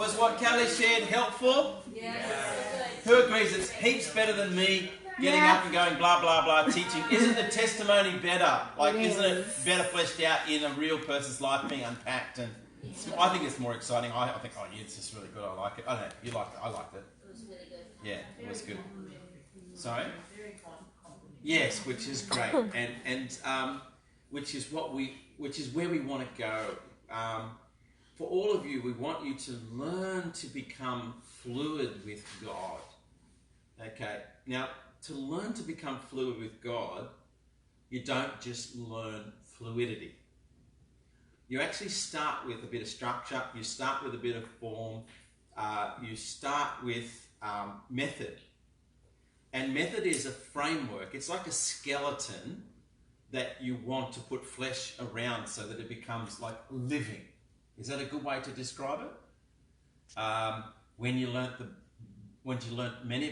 Was what Kelly shared helpful? Yes. Who agrees it's heaps better than me getting up and going blah, blah, blah, teaching? Isn't the testimony better? Like, isn't it better fleshed out in a real person's life being unpacked? And I think it's more exciting. I think, oh, yeah, it's just really good. I like it. I don't know. You liked it. I liked it. It was really good. Yeah, it was good. Sorry? Yes, which is great. And which is where we want to go. For all of you, we want you to learn to become fluid with God. Okay? Now, to learn to become fluid with God, you don't just learn fluidity. You actually start with a bit of structure, you start with a bit of form, you start with method. And method is a framework. It's like a skeleton that you want to put flesh around so that it becomes like living. Is that a good way to describe it? Many of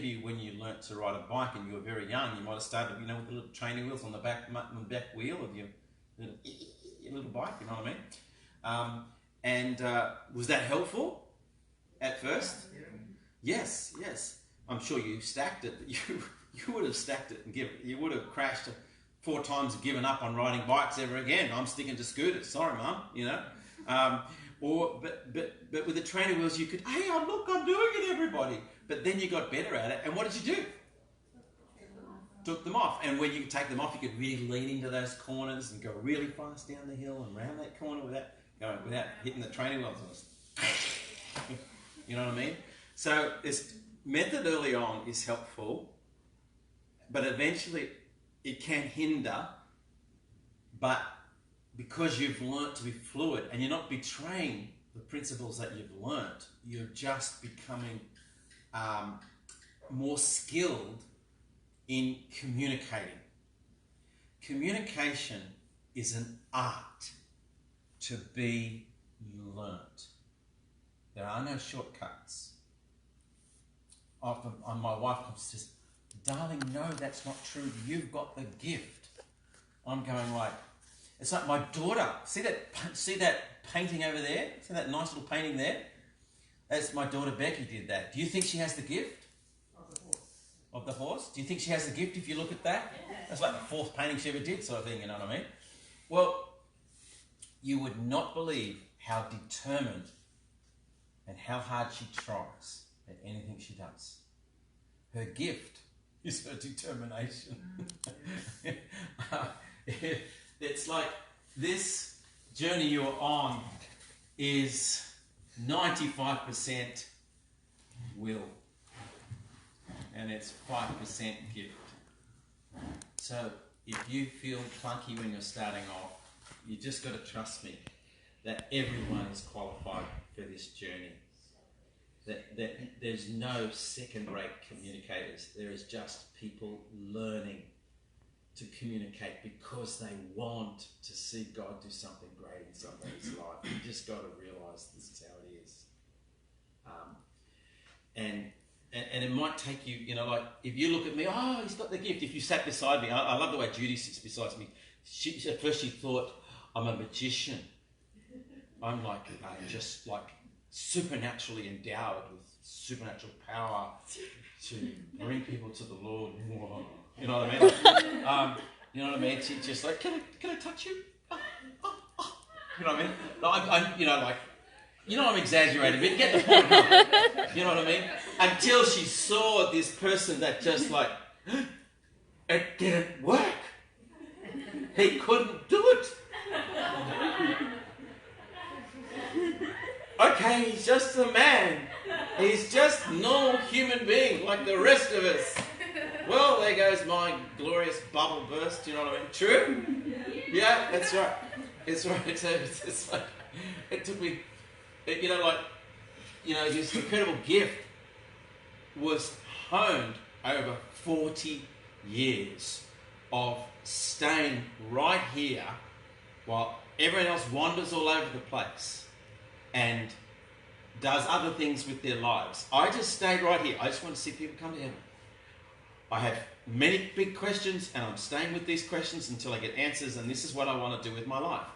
you, when you learnt to ride a bike and you were very young, you might have started, with the little training wheels on the back wheel of your little bike, you know what I mean? Was that helpful at first? Yes. I'm sure you stacked it. You would have stacked it and you would have crashed 4 times and given up on riding bikes ever again. I'm sticking to scooters. Sorry, Mum. But with the training wheels, you could, hey, look, I'm doing it, everybody. But then you got better at it, and what did you do? Took them off. And when you could take them off, you could really lean into those corners and go really fast down the hill and round that corner without hitting the training wheels. You know what I mean? So this method early on is helpful, but eventually it can hinder. But because you've learnt to be fluid and you're not betraying the principles that you've learnt, you're just becoming more skilled in communicating. Communication is an art to be learnt. There are no shortcuts. Often my wife says, darling, no, that's not true. You've got the gift. I'm going like, it's like my daughter. See that painting over there? See that nice little painting there? That's my daughter Becky did that. Do you think she has the gift? Of the horse? Do you think she has the gift if you look at that? That's like the 4th painting she ever did, sort of thing, you know what I mean? Well, you would not believe how determined and how hard she tries at anything she does. Her gift is her determination. It's like this journey you're on is 95% will, and it's 5% gift. So if you feel clunky when you're starting off, you just got to trust me that everyone is qualified for this journey. That there's no second-rate communicators. There is just people learning to communicate because they want to see God do something great in somebody's life. You just got to realise this is how it is. And it might take you, like if you look at me, oh, he's got the gift. If you sat beside me, I love the way Judy sits beside me. At first she thought, I'm a magician. I'm like just like supernaturally endowed with supernatural power to bring people to the Lord. You know what I mean? You know what I mean? She's just like, can I touch you? You know what I mean? I'm exaggerating, but you get the point. Huh? You know what I mean? Until she saw this person that just like, it didn't work. He couldn't do it. Okay, he's just a man. He's just a normal human being like the rest of us. Well, there goes my glorious bubble burst, you know what I mean? True? Yeah, that's right. It's right. It's like, it took me, this incredible gift was honed over 40 years of staying right here while everyone else wanders all over the place and does other things with their lives. I just stayed right here. I just want to see people come to heaven. I have many big questions and I'm staying with these questions until I get answers, and this is what I want to do with my life.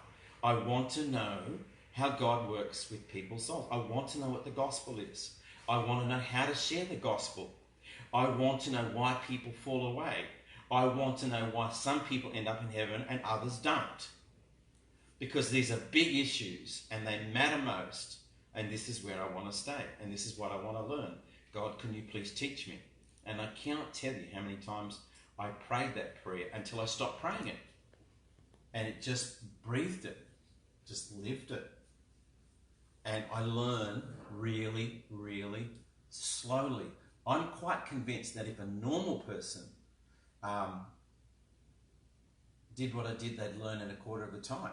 I want to know how God works with people's souls. I want to know what the gospel is. I want to know how to share the gospel. I want to know why people fall away. I want to know why some people end up in heaven and others don't. Because these are big issues and they matter most. And this is where I want to stay. And this is what I want to learn. God, can you please teach me? And I cannot tell you how many times I prayed that prayer until I stopped praying it. And it just breathed it, just lived it. And I learn really, really slowly. I'm quite convinced that if a normal person did what I did, they'd learn in a quarter of the time.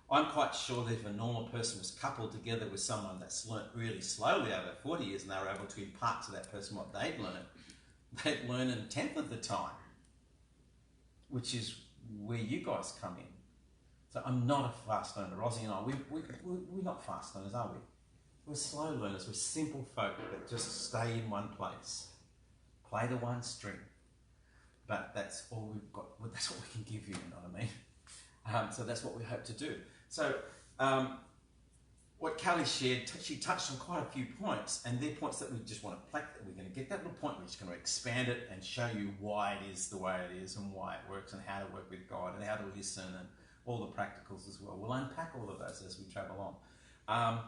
I'm quite sure that if a normal person was coupled together with someone that's learnt really slowly over 40 years and they were able to impart to that person what they'd learn in a tenth of the time, which is where you guys come in. So I'm not a fast learner. Rosie and I, we're not fast learners, are we? We're slow learners. We're simple folk that just stay in one place, play the one string. But that's all we've got. Well, that's what we can give you, you know what I mean? So that's what we hope to do. So what Kelly shared, she touched on quite a few points, and they're points that we just want to plaque. That we're going to get that little point. We're just going to expand it and show you why it is the way it is, and why it works, and how to work with God, and how to listen, and all the practicals as well. We'll unpack all of those as we travel on.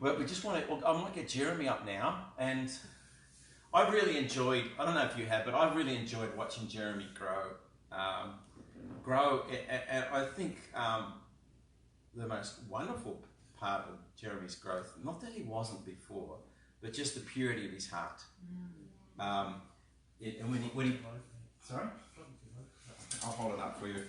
But we just want to. I might get Jeremy up now, and I've really enjoyed. I don't know if you have, but I've really enjoyed watching Jeremy grow. And I think the most wonderful part of Jeremy's growth, not that he wasn't before, but just the purity of his heart. And when he sorry, I'll hold it up for you.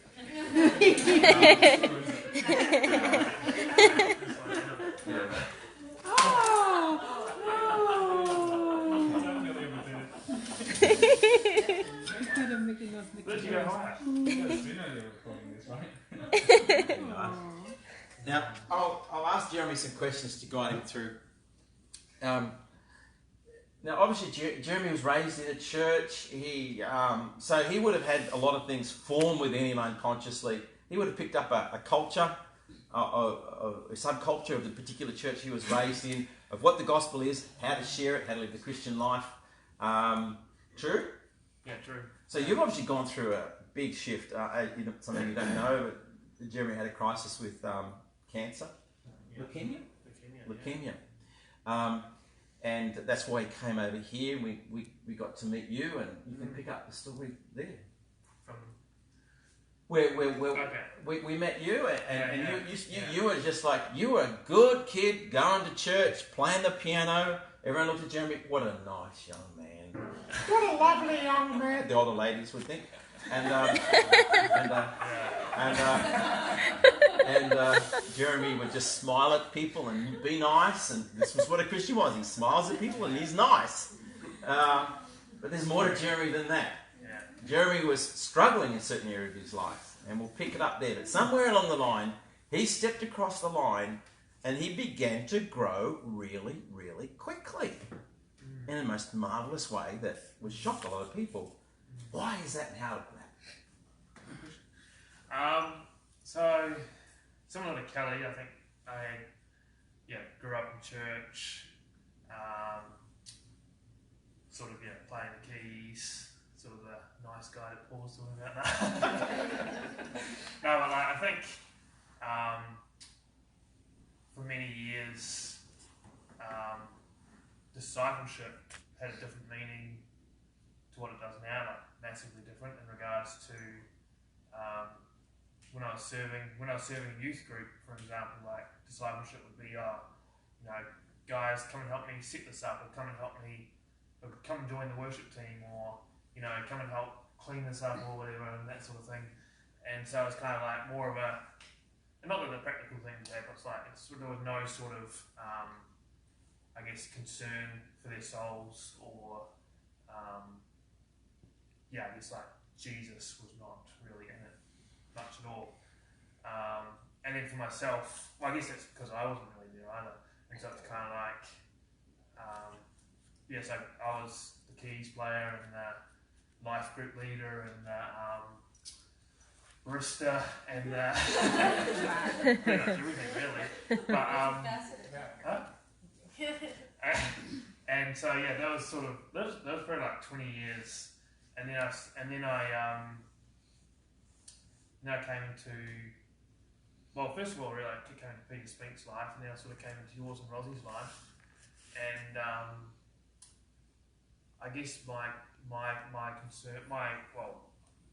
Now, I'll ask Jeremy some questions to guide him through. Now, obviously, Jeremy was raised in a church. So he would have had a lot of things form within him unconsciously. He would have picked up a culture, a subculture of the particular church he was raised in, of what the gospel is, how to share it, how to live the Christian life. True? Yeah, true. So you've obviously gone through a big shift. Something you don't know, but Jeremy had a crisis with cancer. Yeah. Leukemia. And that's why he came over here. We got to meet you, and you can pick up the story there. From Where okay. we met you, and yeah. you were just like, you were a good kid, going to church, playing the piano. Everyone looked at Jeremy, what a nice young man. What a lovely young man. The older ladies would think. And Jeremy would just smile at people and be nice, and this was what a Christian was. He smiles at people and he's nice. But there's more to Jeremy than that. Yeah. Jeremy was struggling in certain areas of his life, and we'll pick it up there. But somewhere along the line, he stepped across the line and he began to grow really, really quickly in a most marvellous way that would shock a lot of people. Why is that and how did that? So similar to Kelly, I think I grew up in church, sort of playing the keys, sort of the nice guy that Paul's talking about now. No, but I think for many years discipleship had a different meaning to what it does now, like massively different in regards to when I was serving a youth group, for example, like discipleship would be, guys, come and help me set this up, or come and help me, or come and join the worship team, or come and help clean this up, or whatever, and that sort of thing. And so it's kind of like more of a, not that the practical things there, but there was no sort of, concern for their souls, or Jesus was not really in it much at all. And then for myself, I guess that's because I wasn't really there either. And so it's kind of like, so I was the keys player and the life group leader and barista, and pretty much everything really. But huh? And so yeah, that was sort of that was probably like 20 years, and then I came into, well, first of all, really, I came into Peter Spink's life, and then I sort of came into yours and Rosie's life, and I guess my concern,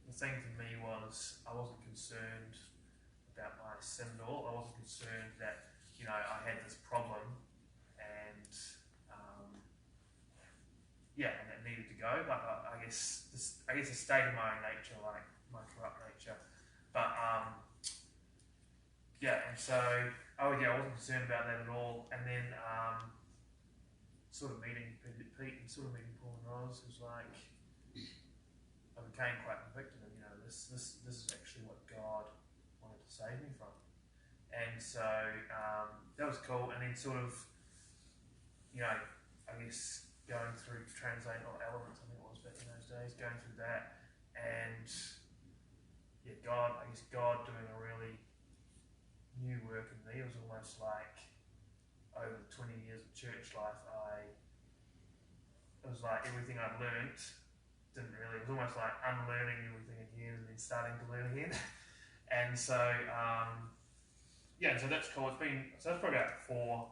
the thing for me was I wasn't concerned about my sin at all. I wasn't concerned that I had this problem, and and it needed to go. But I guess the state of my own nature, like my corrupt nature, but and so I wasn't concerned about that at all. And then sort of meeting Pete and sort of meeting Paul and Rose was like, I became quite convicted of, this is actually what God wanted to save me from. And so that was cool. And then sort of, I guess going through Translational Elements, I think it was back in those days, going through that, and God doing a really new work in me. It was almost like over 20 years of church life, it was like everything I'd learnt it was almost like unlearning everything again and then starting to learn again. And so so that's cool. That's probably about four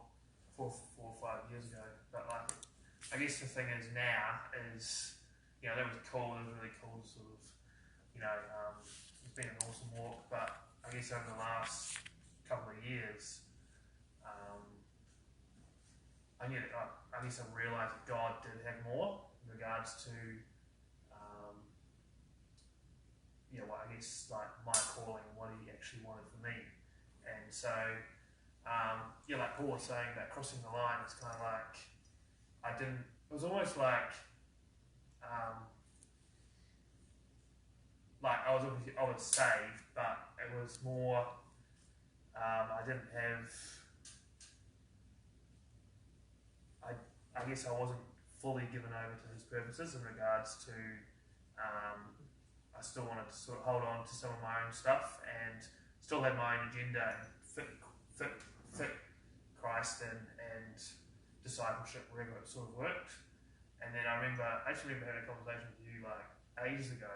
or 5 years ago. But like, I guess the thing is now is, that was cool. It was really cool to sort of, it's been an awesome walk. But I guess over the last couple of years, I guess I realised that God did have more in regards to, I guess like my calling and what He actually wanted for me. And so, like Paul was saying about crossing the line, it's kind of like it was almost like I was saved, but it was more, I didn't have, I guess I wasn't fully given over to His purposes in regards to, I still wanted to sort of hold on to some of my own stuff and still had my own agenda and fit Christ and discipleship wherever it sort of worked. And then I actually remember having a conversation with you like ages ago,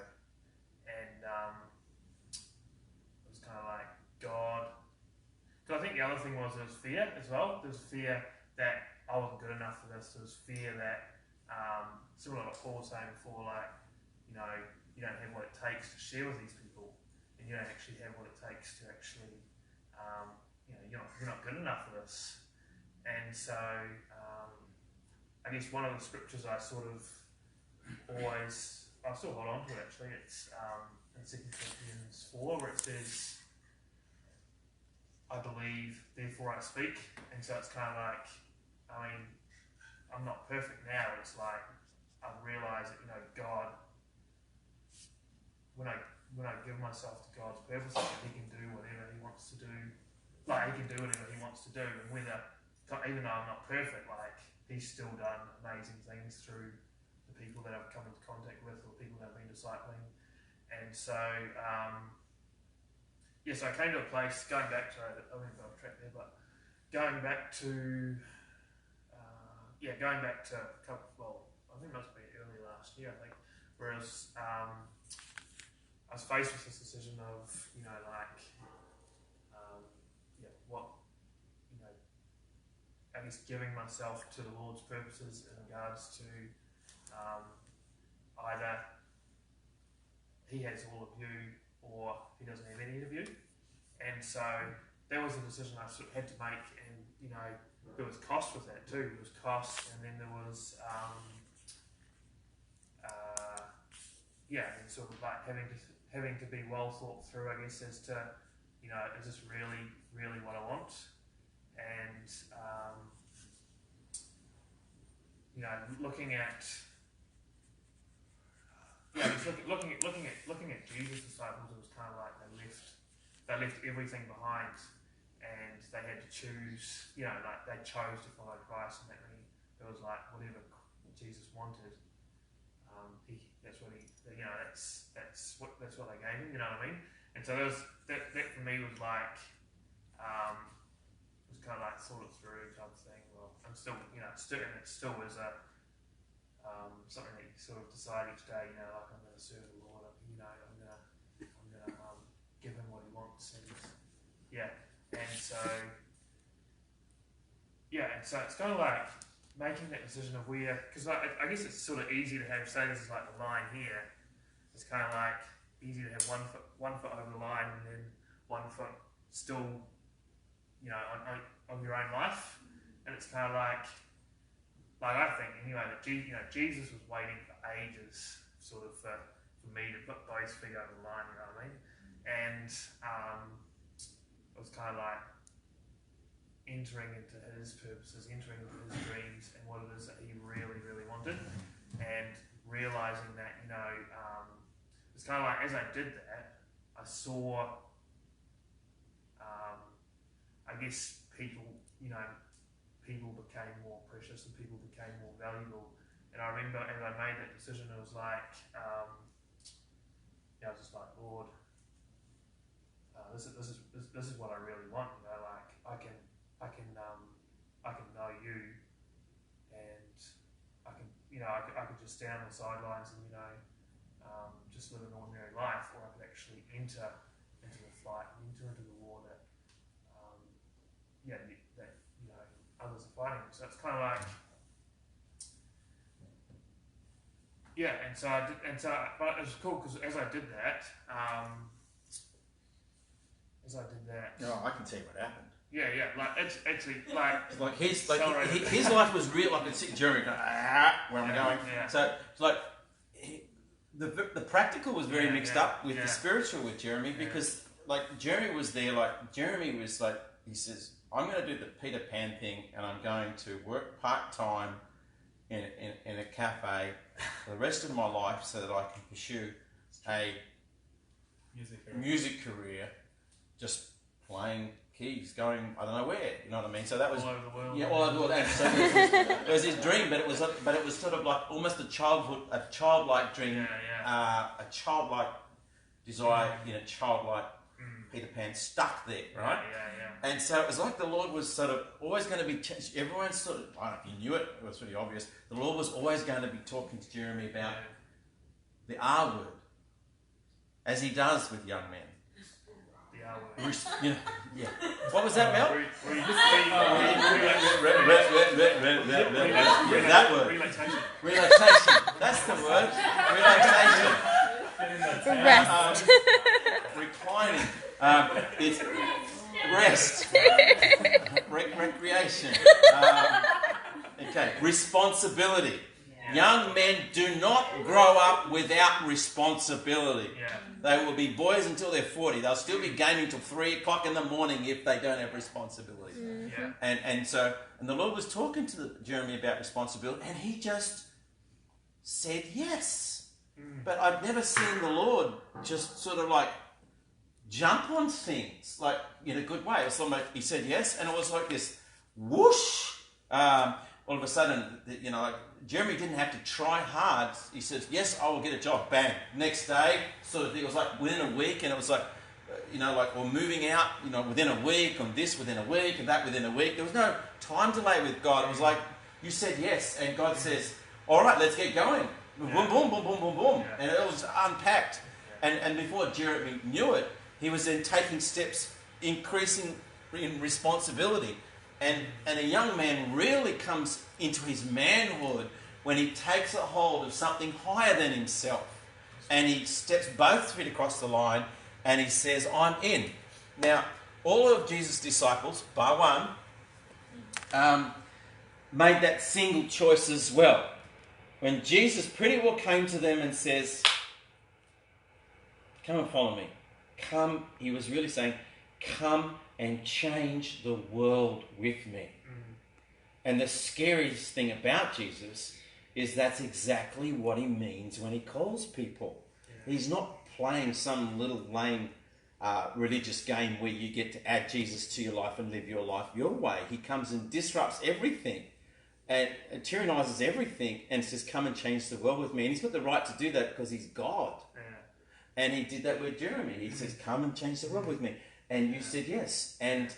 and it was kind of like God. Because I think the other thing was there was fear as well. There was fear that I wasn't good enough for this. There was fear that, similar to what Paul was saying before, like, you don't have what it takes to share with these people, and you don't actually have what it takes to actually, you're not good enough for this. And so, I guess one of the scriptures I sort of I still hold on to it actually. It's in 2 Corinthians 4 where it says, I believe, therefore I speak. And so it's kind of like, I'm not perfect now. It's like, I've realised that, God, when I give myself to God's purposes, He can do whatever He wants to do. Like, He can do whatever He wants to do. And even though I'm not perfect, like, He's still done amazing things through the people that I've come into contact with or people that I've been discipling. And so, so I came to a place, going back to, I won't go off track there, but going back to a couple, I think it must be early last year, I think, whereas I was faced with this decision of, I guess giving myself to the Lord's purposes in regards to either He has all of you or He doesn't have any of you. And so that was a decision I sort of had to make, and there was cost with that too. There was cost, and then there was and sort of like having to be well thought through, I guess, as to is this really, really what I want? And looking at looking at Jesus' disciples, it was kind of like they left everything behind, and they had to choose. Like they chose to follow Christ, and it was like whatever Jesus wanted. That's what they gave him. You know what I mean? And so that for me was like, it was kind of like sort of through type of thing. Well, I'm still, and it still was a something that you sort of decide each day. Like I'm going to serve the Lord. I'm going to give him what he wants, and so it's kind of like making that decision of where, because I guess it's sort of easy to have, say this is like the line here. It's kind of like easy to have one foot over the line and then one foot still, on your own life. And it's kind of like I think anyway that Jesus was waiting for ages, sort of for me to put both feet over the line. You know what I mean? And it was kind of like entering into his purposes, entering into his dreams, and what it is that he really, really wanted, and realizing that it's kind of like as I did that, I saw, I guess people became more precious and people became more valuable. And I remember as I made that decision, it was like, I was just like, Lord, this is what I really want. Like I can know you, and I could just stand on the sidelines and just live an ordinary life, or I could actually enter into the fight, enter into the war that others are fighting. So it's kind of like, and so I did, but it was cool because as I did that, I can tell you what happened. Like it's actually like his life was real. I could see Jeremy going, where am I going? Yeah. So it's like the practical was very mixed up with the spiritual with Jeremy, because like Jeremy was there. Like Jeremy was like, he says, I'm going to do the Peter Pan thing, and I'm going to work part time in a cafe for the rest of my life so that I can pursue a music career, just playing keys, going I don't know where, you know what I mean? So that was all over the world. Yeah, all over the world. So it was his dream, but it was sort of like almost a childlike dream, a childlike desire in a childlike Peter Pan stuck there, right? And so it was like the Lord was sort of always going to be. Everyone sort of, I don't know if you knew it. It was pretty obvious. The Lord was always going to be talking to Jeremy about the R word, as He does with young men. The R word. What was that, Mel? That word. Relaxation. That's the word. Relaxation. Rest. Reclining. It's rest. Recreation. Responsibility. Young men do not grow up without responsibility. They will be boys until they're 40. They'll still be gaming till 3 o'clock in the morning if they don't have responsibility. And the Lord was talking to Jeremy about responsibility, and he just said yes. But I've never seen the Lord just sort of like jump on things like in a good way. It's like he said yes, and it was like this whoosh. All of a sudden, like Jeremy didn't have to try hard. He says, yes, I will get a job. Bang. Next day, sort of, it was like within a week, and it was like, or moving out, within a week, and this within a week, and that within a week. There was no time delay with God. It was like, you said yes, and God says, all right, let's get going. Boom, boom, boom, boom, boom, boom. And it was unpacked. And before Jeremy knew it, he was then taking steps, increasing in responsibility. And a young man really comes into his manhood when he takes a hold of something higher than himself. And he steps both feet across the line and he says, I'm in. Now, all of Jesus' disciples, bar one, made that single choice as well. When Jesus pretty well came to them and says, come and follow me. Come, he was really saying, come and change the world with me. And the scariest thing about Jesus is that's exactly what he means when he calls people. He's not playing some little lame religious game where you get to add Jesus to your life and live your life your way. He comes and disrupts everything and tyrannizes everything and says, come and change the world with me. And he's got the right to do that because he's God. And he did that with Jeremy. He says, come and change the world with me. And you said yes. And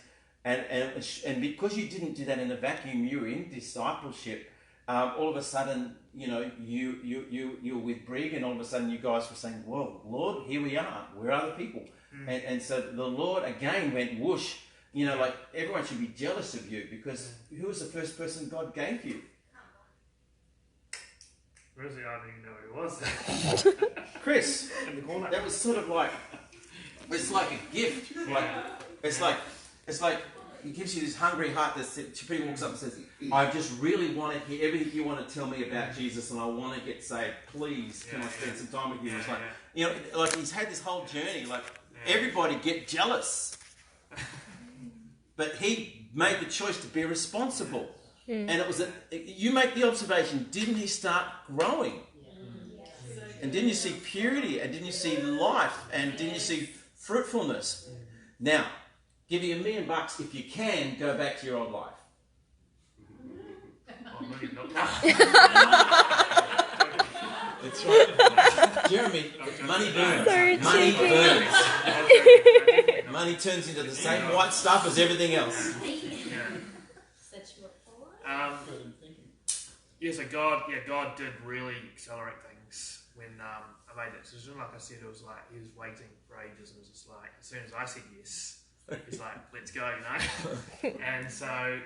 because you didn't do that in a vacuum, you were in discipleship. All of a sudden, you know, you were with Brig, and all of a sudden you guys were saying, well, Lord, here we are. We're other people. And so the Lord again went whoosh. You know, like everyone should be jealous of you, because who was the first person God gave you? Where's the I didn't even know who it was. Chris. In the corner. That was sort of like, it's like a gift. Like, it's like it gives you this hungry heart that people walks up and says, I just really want to hear everything you want to tell me about Jesus, and I want to get saved. Please, can I spend some time with you? It's like, you know, like he's had this whole journey. Like everybody get jealous, but he made the choice to be responsible. And it was you make the observation, didn't he start growing? And didn't you see purity? And didn't you see life? And didn't you see fruitfulness? Now, give you $1 million if you can go back to your old life. That's right. Jeremy, money burns. Money burns. Money turns into the same white stuff as everything else. So God did really accelerate things when I made that decision. Like I said, it was like he was waiting for ages, and it was just like as soon as I said yes, he's like, let's go, you know. And so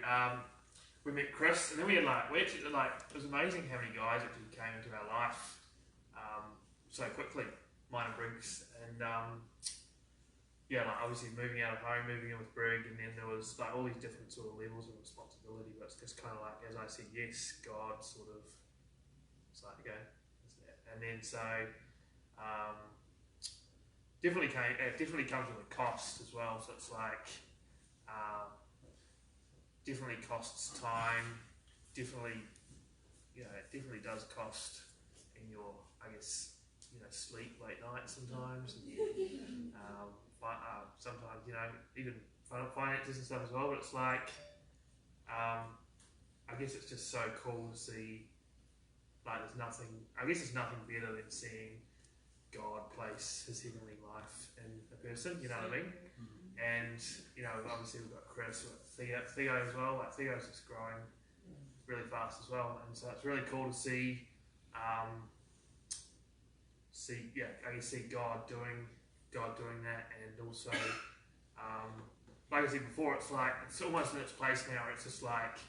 we met Chris, and then we actually it was amazing how many guys actually came into our life so quickly, mine and Briggs, and obviously moving out of home, moving in with Brig, and then there was like all these different sort of levels of responsibility, but it's just kind of like, as I said yes, God sort of, it's like, okay, and then so definitely comes with a cost as well, so it's like definitely costs time, it definitely does cost in your, I guess, sleep late nights sometimes, and sometimes, even finances and stuff as well, but it's like, I guess it's just so cool to see, like there's nothing better than seeing God place his heavenly life in a person, you know what I mean? And, obviously we've got Chris, we've got Theo as well, like Theo's just growing really fast as well, and so it's really cool to see, see God doing that, and also, like I said before, it's like, it's almost in its place now, it's just like,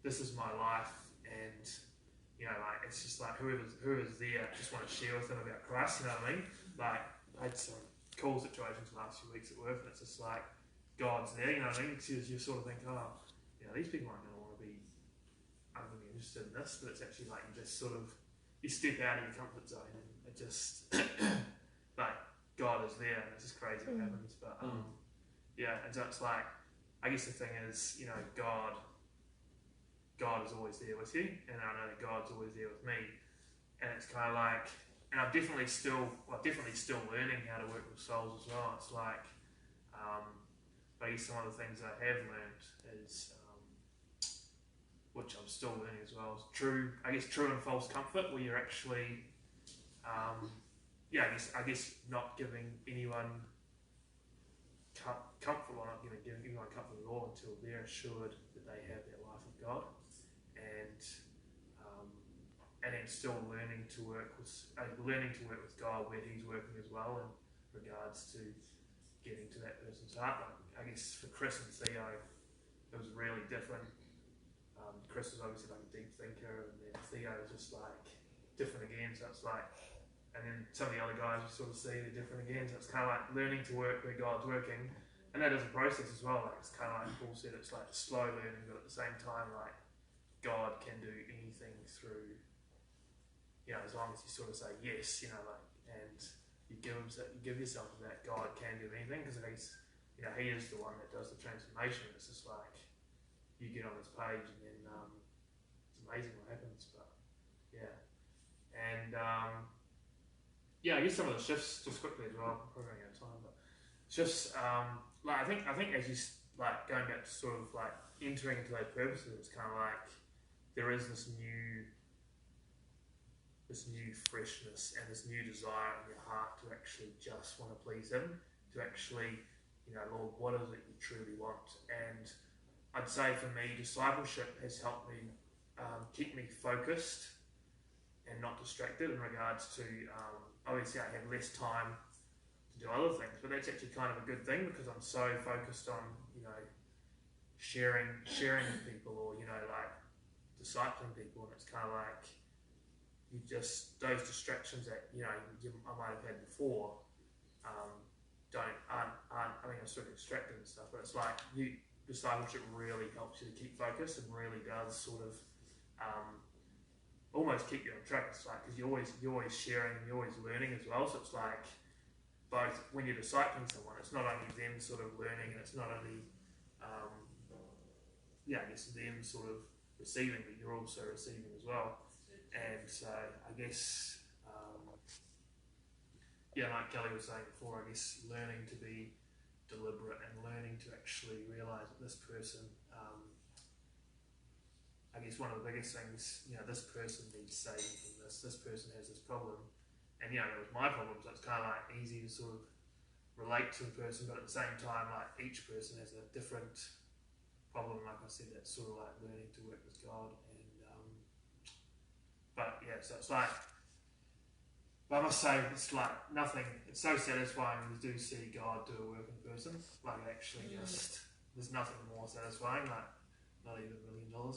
this is my life, and, it's just like, whoever's there, I just want to share with them about Christ, you know what I mean? Like, I had some cool situations the last few weeks at work, and it's just like, God's there, you know what I mean? Because you sort of think, these people aren't going to want to be, I'm going to be interested in this, but it's actually like, you just sort of, you step out of your comfort zone, and it just, like, God is there, and it's just crazy what happens, but, and so it's like, I guess the thing is, God is always there with you, and I know that God's always there with me, and it's kind of like, and I'm definitely still learning how to work with souls as well. It's like, but I guess some of the things I have learned is, which I'm still learning as well, is true and false comfort, where you're actually, I guess not giving anyone comfort, or not giving anyone comfort at all until they're assured that they have their life with God, and then still learning to work with God where He's working as well in regards to getting to that person's heart. Like, I guess for Chris and Theo, it was really different. Chris was obviously like a deep thinker, and then Theo was just like different again. So it's like, and then some of the other guys you sort of see they're different again. So it's kind of like learning to work where God's working, and that is a process as well. Like, it's kind of like Paul said, it's like slow learning, but at the same time, like, God can do anything through, as long as you sort of say yes, and you give yourself to that. God can do anything, because He is the one that does the transformation. It's just like you get on His page, and then it's amazing what happens. But I guess some of the shifts, just quickly as well, probably running out of time, but shifts. Like I think as you like going back to sort of like entering into those purposes, it's kind of like there is this this new freshness and this new desire in your heart to actually just want to please Him, to actually, Lord, what is it you truly want? And I'd say for me, discipleship has helped me keep me focused and not distracted in regards to, obviously I have less time to do other things, but that's actually kind of a good thing because I'm so focused on, sharing with people or, like discipling people, and it's kind of like you just, those distractions that, I might have had before I'm sort of distracted and stuff, but it's like discipleship really helps you to keep focus and really does sort of almost keep you on track. It's like, because you're always sharing and you're always learning as well, so it's like both when you're discipling someone, it's not only them sort of learning and it's not only I guess them sort of receiving, but you're also receiving as well. And so I guess like Kelly was saying before, I guess learning to be deliberate and learning to actually realise that this person, I guess one of the biggest things, this person needs saving from this person has this problem, and it was my problem, so it's kind of like easy to sort of relate to a person, but at the same time, like each person has a different problem. Like I said, that's sort of like learning to work with God, and so it's like, but I must say, it's like nothing, it's so satisfying when you do see God do a work in person, like actually just, there's nothing more satisfying, like not even $1 million.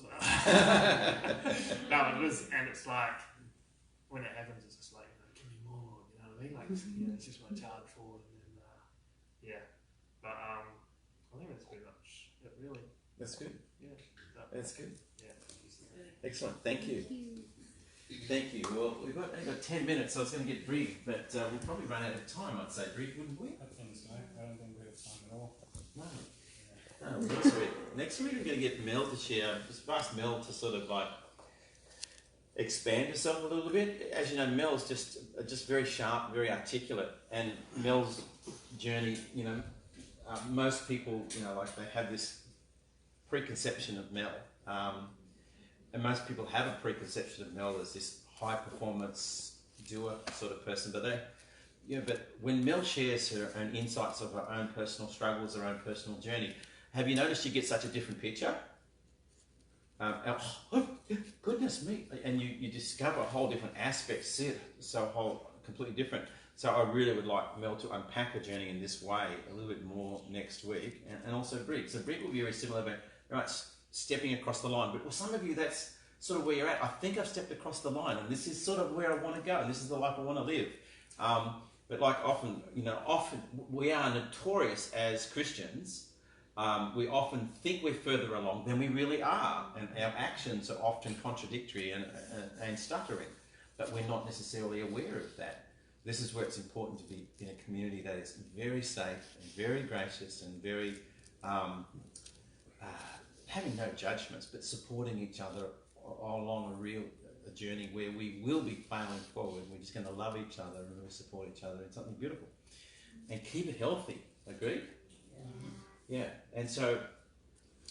No, it is, and it's like, when it happens, it's just like, give me more, you know what I mean? Like, it's just what I charge for, and then, but I think that's pretty much it, really. That's good. Yeah. That's good. Yeah. Excellent. Thank you. Thank you. Well, we've got 10 minutes, so I was going to get brief, but we'll probably run out of time, I'd say, brief, wouldn't we? I think so. I don't think we have time at all. No. Next week we're going to get Mel to share, just ask Mel to sort of like expand herself a little bit. As you know, Mel's just very sharp, very articulate, and Mel's journey, most people, like they have this preconception of Mel, and most people have a preconception of Mel as this high performance doer sort of person, but but when Mel shares her own insights of her own personal struggles, her own personal journey, have you noticed you get such a different picture? Goodness me! And you discover a whole different aspect, see it completely different. So I really would like Mel to unpack her journey in this way a little bit more next week, and also Brig. So Brig will be very similar, but right, stepping across the line. But for some of you, that's sort of where you're at. I think I've stepped across the line, and this is sort of where I want to go. This is the life I want to live. But like often we are notorious as Christians. We often think we're further along than we really are, and our actions are often contradictory and stuttering, but we're not necessarily aware of that. This is where it's important to be in a community that is very safe and very gracious and very having no judgments, but supporting each other along a journey where we will be failing forward. We're just going to love each other and really support each other in something beautiful and keep it healthy. Agreed? Yeah. And so,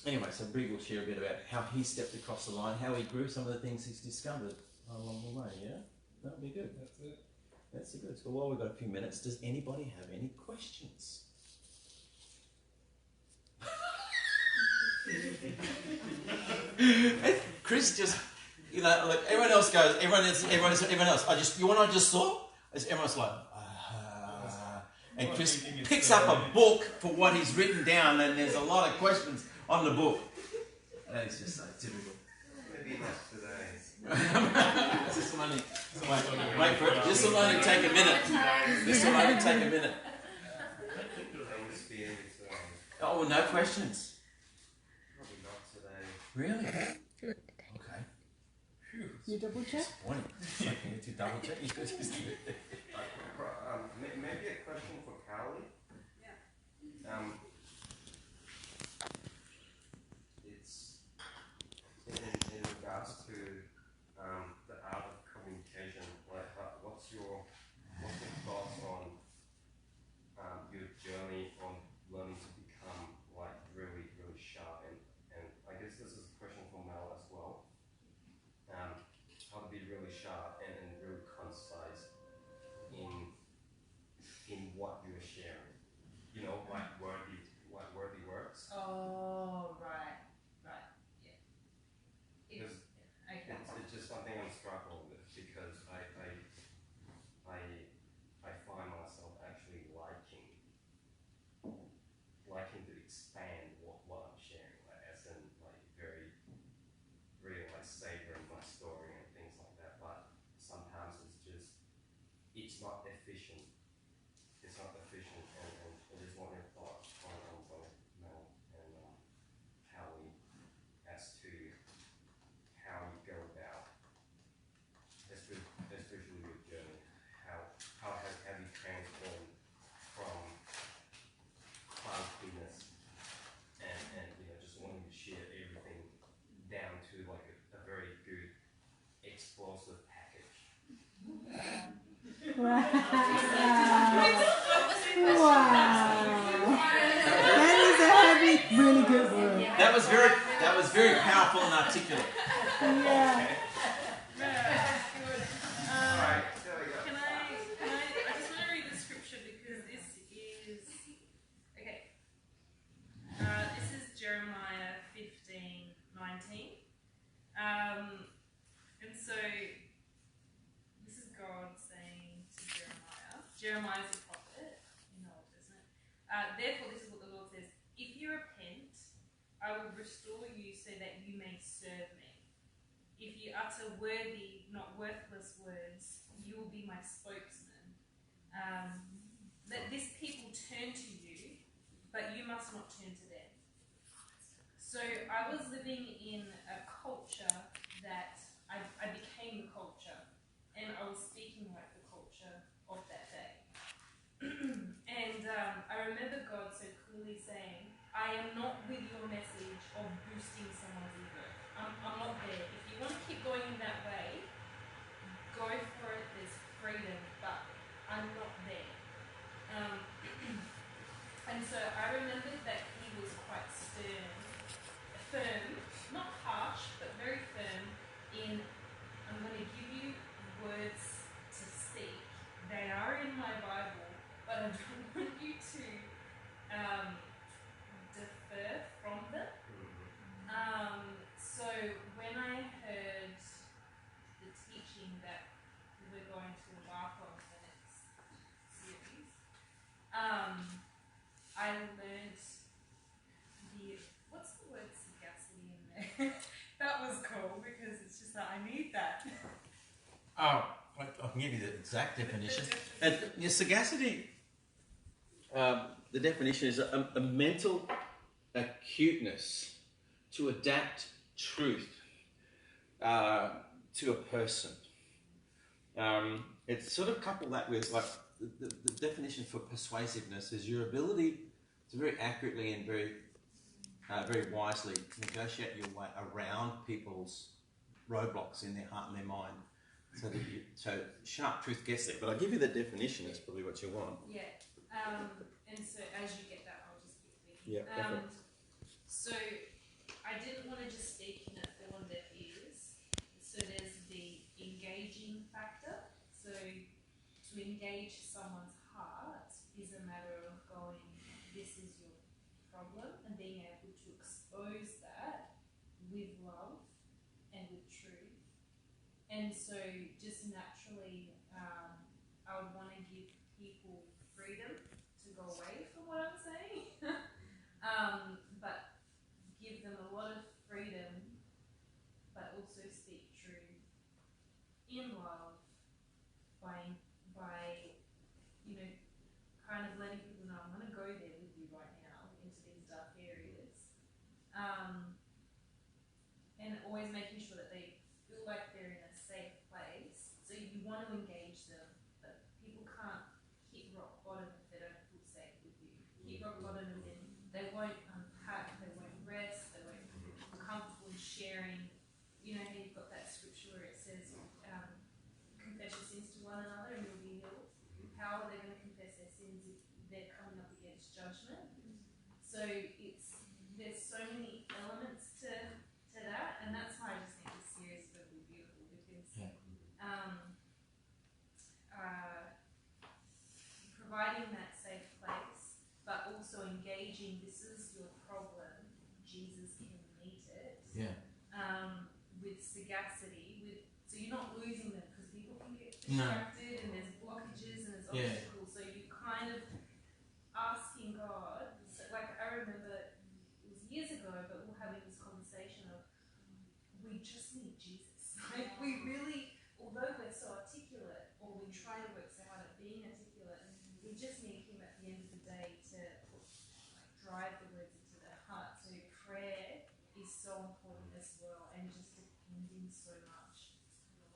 anyway, so Brig will share a bit about how he stepped across the line, how he grew, some of the things he's discovered along the way. Yeah, that'll be good. That's it. That's good. So while we've got a few minutes, does anybody have any questions? Chris just, like everyone else goes, everyone else. You want what I just saw? Everyone's like, and Chris picks up a book for what he's written down, and there's a lot of questions on the book. That is just so typical. Maybe not today. This will only wait for it. This will only take a minute. This will only take a minute. Oh, no questions. Probably not today. Really? Okay. Phew. You double check? Disappointing. I need to double check. You could just do it. Maybe a question for Carly. Yeah. It's in regards to the art of communication. Like, what's your thoughts on your journey on learning to become like really, really sharp? And I guess this is a question for Mel as well. How to be really sharp and really efficient. It's not efficient, and I just want your thoughts on both Mel and Howie as to how you go about, especially your journey. How have you transformed from cloudiness and just wanting to share everything down to like a very good explosive package. Wow. That is a heavy, really good word. That was very powerful and articulate. Yeah. Alright, there we go. I just want to read the scripture because this is, okay, this is Jeremiah 15:19. And so, this is God saying to Jeremiah. Jeremiah is a prophet in the Old Testament. Therefore, this is what the Lord says: if you repent, I will restore you so that you may serve me. If you utter worthy, not worthless words, you will be my spokesman. Let this people turn to you, but you must not turn to them. So I was living in a culture that I became the culture, and I was speaking like the culture of that day. And I remember God so clearly saying, I am not with your message of boosting someone's ego. I'm not there. If you want to keep going in that way, go for it. There's freedom, but I'm not there. And so I remembered that he was quite firm, not harsh, but very firm in, I'm going to give you words to speak. They are in my Bible, but I don't want you to defer from them. So when I heard the teaching that we're going to embark on for the next series, I learned what's the word sagacity in there? That was cool because it's just that I need that. Oh, I can give you the exact definition. And your sagacity, the definition is a mental acuteness to adapt truth to a person. It's sort of couple that with like the definition for persuasiveness is your ability to very accurately and very wisely negotiate your way around people's roadblocks in their heart and their mind, so sharp truth gets there. But I'll give you the definition. That's probably what you want. Yeah. And so as you get that, I'll just keep speaking. Yeah. So I didn't want to just speak and it fall on deaf ears. So there's the engaging factor. So to engage someone's heart is a matter of going, this is your problem, and being able to expose that with love and with truth. And so just naturally, I would want to give people freedom to go away from what I'm saying, but give them a lot of freedom, but also speak truth in love by kind of letting people know I'm going to go there with you right now into these dark areas, and always making sure that they feel like they're in a safe place. So you want to engage them, but people can't hit rock bottom if they don't feel safe with you. Hit rock bottom and then they won't unpack, they won't rest, they won't feel comfortable in sharing. You know how you've got that scripture where it says, confess your sins to one another and you'll be healed. How are they going to confess their sins if they're coming up against judgment? So there's so many elements to that, and that's why I just think this series is going to be beautiful because providing that safe place, but also engaging. This is your problem. Jesus can meet it. Yeah. With sagacity, so you're not losing them because people can get distracted and there's blockages and there's obstacles. So you kind of asking God. So like I remember it was years ago, but we're having this conversation of we just need Jesus. Like we really, although we're so articulate, or we try to work so hard at being articulate, so important as well, and just depending so much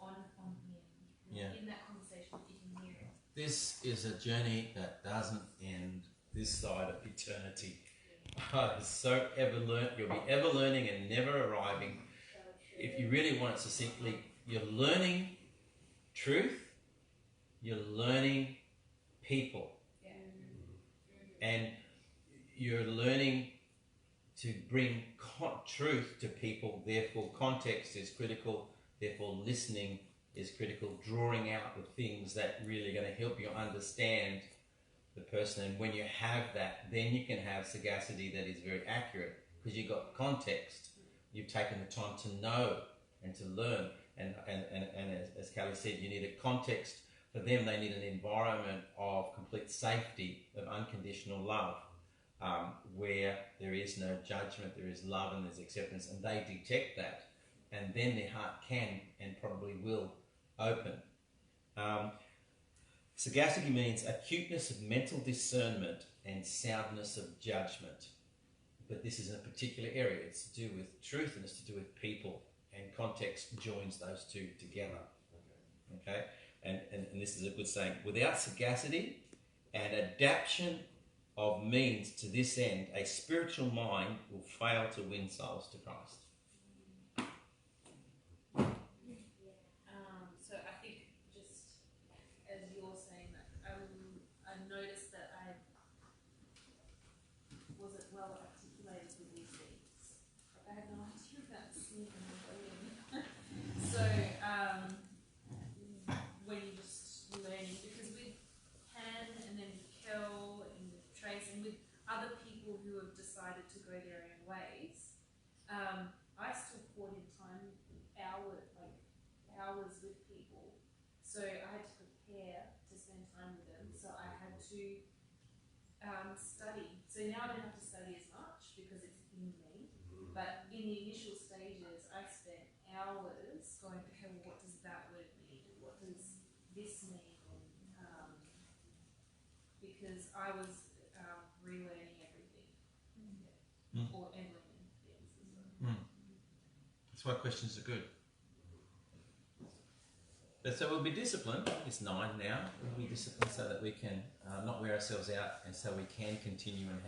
on him. Yeah. In that conversation, you can hear it. This is a journey that doesn't end this side of eternity. It's so you'll be ever learning and never arriving. If you really want it succinctly, you're learning truth, you're learning people, and you're learning to bring truth to people. Therefore, context is critical. Therefore, listening is critical. Drawing out the things that really are going to help you understand the person. And when you have that, then you can have sagacity that is very accurate because you've got context. You've taken the time to know and to learn. And as Kelly said, you need a context. For them, they need an environment of complete safety, of unconditional love, where there is no judgment, there is love and there's acceptance, and they detect that, and then their heart can and probably will open. Sagacity means acuteness of mental discernment and soundness of judgment. But this is in a particular area. It's to do with truth and it's to do with people, and context joins those two together. Okay? And this is a good saying. Without sagacity and adaptation of means to this end, a spiritual mind will fail to win souls to Christ. So I think just as you're saying that, I noticed that I wasn't well articulated with these things. Like I had no idea about sin and rebellion. So when you're just learning, because with Pan and then with Kel and with Trace and with other people who have decided to go their own ways, I still poured in time, hours with people. So I had to prepare to spend time with them. So I had to study. So now I don't have to study as much because it's in me. But in the initial stages, I spent hours going, okay, well, what does that word mean? What does this mean? Because I was relearning everything. Or and learning things as well. That's why questions are good. But so we'll be disciplined. It's 9 now. We'll be disciplined so that we can not wear ourselves out, and so we can continue and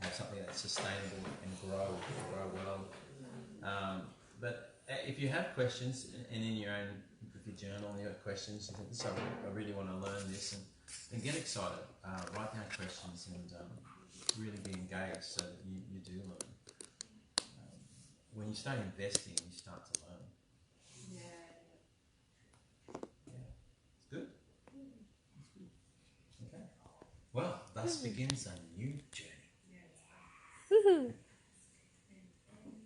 have something that's sustainable and grow well. But if you have questions, and in your own, if you journal and you have questions, you think, so I really want to learn this, and get excited. Write down questions and really be engaged so that you do learn. When you start investing, you start to learn. It's good. Okay. Well, thus begins a new journey.